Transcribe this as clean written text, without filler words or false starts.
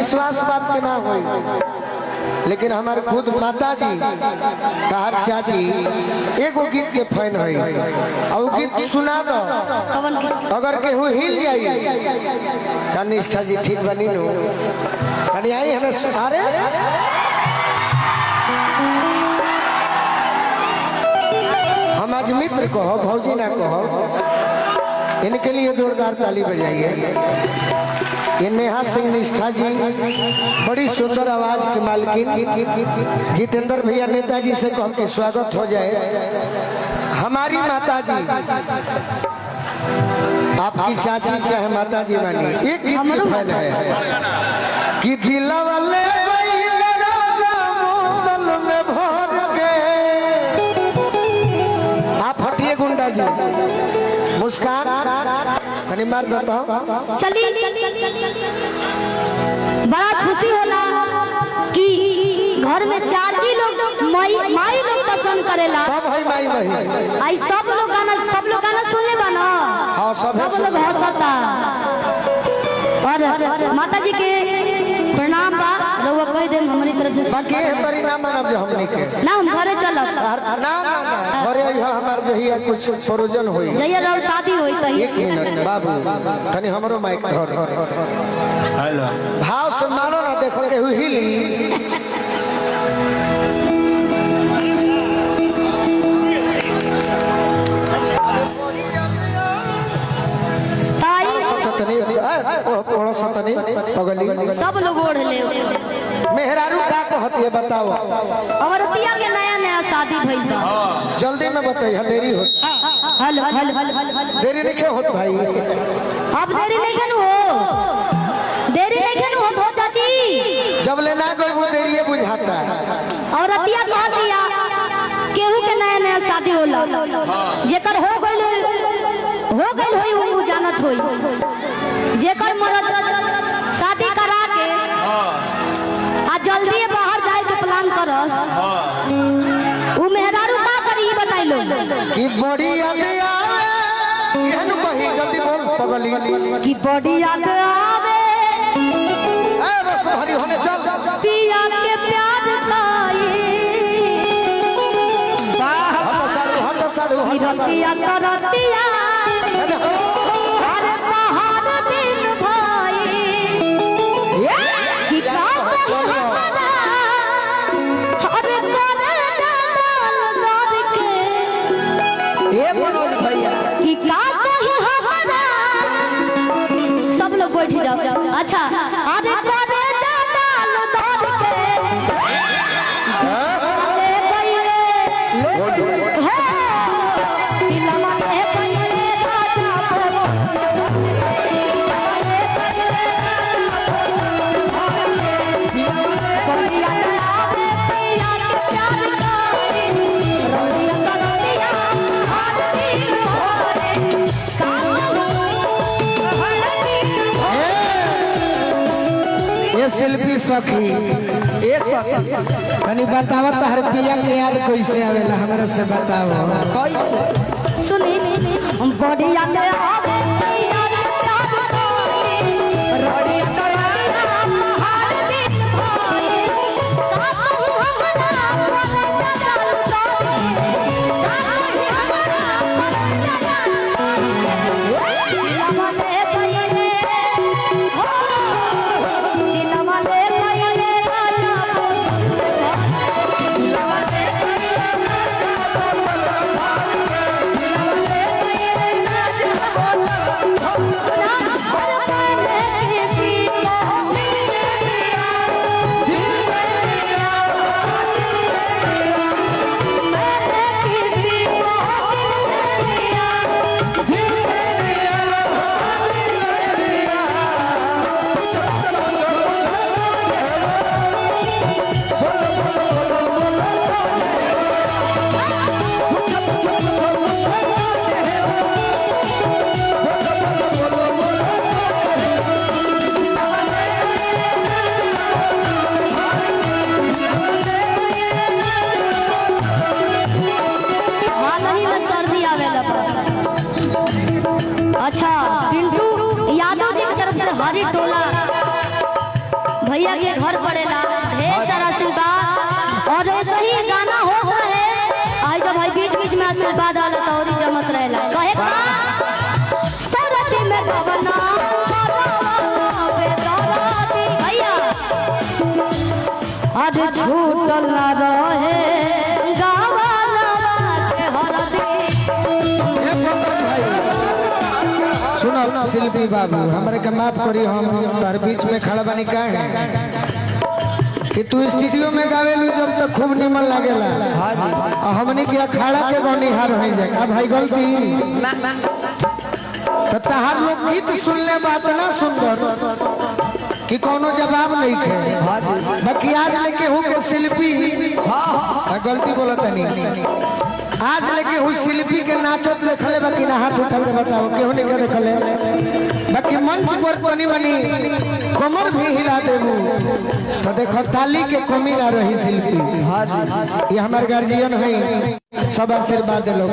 विश्वास बात के ना हो, लेकिन हमारे खुद माता जी तार चाची एगो गीत के फैन है और गीत सुना दो अगर केहू हिल जाई का निष्ठा जी ठीक बनी नो कनी आई हमें अरे हम आज मित्र कहो भौजी ना कहो, इनके लिए जोरदार ताली बजाइए। ये नेहा सिंह निष्ठा जी बड़ी सुंदर आवाज की मालकिन जितेंद्र भैया नेताजी से कह के स्वागत हो जाए। हमारी माता जी आपकी चाची चाहे माता जी मानी एक गीत फैन है कि दिला वाले आप हटिए गुंडा जी मुस्कान कनी मार देता हूँ। चलिए बड़ा खुशी होला कि घर में चाची लोग माई लोग पसंद करेला। सब है माई माई आई सब लोग गाना सुन ले बना। हाँ सब लोग हंसता और माता जी के प्रणाम बा रउआ कह दे हमारी तरफ से। बाकी परिणाम मानब जो हमनी के ना हम घरे चलब ना घरे हमार जो ही कुछ प्रोजन होई जइया और शादी होई कहीं। एक मिनट बाबू तनी हमरो माइक धर हेलो भाव से मानो ना देखो के हिली सब लोग ओढ़ ले। मेहरारू का कहती है बताओ। औरतिया के नया नया शादी भइल बा। जल्दी में बताइए देरी हो। हल देरी नहीं होत भाई। अब देरी नहीं हो, देरी नहीं हो तो चाची जब लेना कोई वो देरी बुझाता है। औरतिया कह दिया केहू के नया नया शादी होला जेकर हो गइल होई वो जानत होई जेकर मरद शादी करा के आ जल्दी बाहर जाए के प्लान करस उ मेहरारू का करी बताइलो कि बड़ी याद आवे एहन कही जल्दी बोल पगली कि बड़ी याद आवे ए बस हरी होने चल पिया के प्यार खाए हम साडू रतिया करतिया अरे पहाड़ दिन भाई कि का हमारा अरे करे जाल लड़ के ए मनोज भैया कि का कही हमारा सब लोग बैठ जाओ। अच्छा अरे करे जाल लड़ के शिल्पी सखी एक कनी बताओ तहर पिया के याद कैसे आवेला हमरा से बताओ कैसे सुनी बड़ी याद आवे भैया के घर पड़ेला ढेर सारा आशीर्वाद और ऐसे ही गाना हो रहे आज जब भाई बीच बीच में आशीर्वाद आला तो और ही जमत रहेला कहे का सरती में गवना भैया आज छूटल ना रहे सुनो शिल्पी बाबू हमारे के माफ करी हम तार बीच में खड़ा बनी का है कि तू स्टूडियो में गावेलू जब तक खूब निमन लागेला और हमने के अखाड़ा के गनिहार हो जाए का भाई गलती तो तहार लोग गीत सुनले बात ना सुंदर कि कोनो जवाब नहीं थे बाकी आज लेके हो के शिल्पी गलती बोला तनी आज लेके उस शिल्पी के नाचत देखले बाकी ना हाथ उठा के बताओ केहू नहीं के देखले बाकी मंच पर बनी बनी कमर भी हिला देबू तो देखो ताली के कमी ना रही शिल्पी ये हमार गार्जियन है सब आशीर्वाद दे लोग।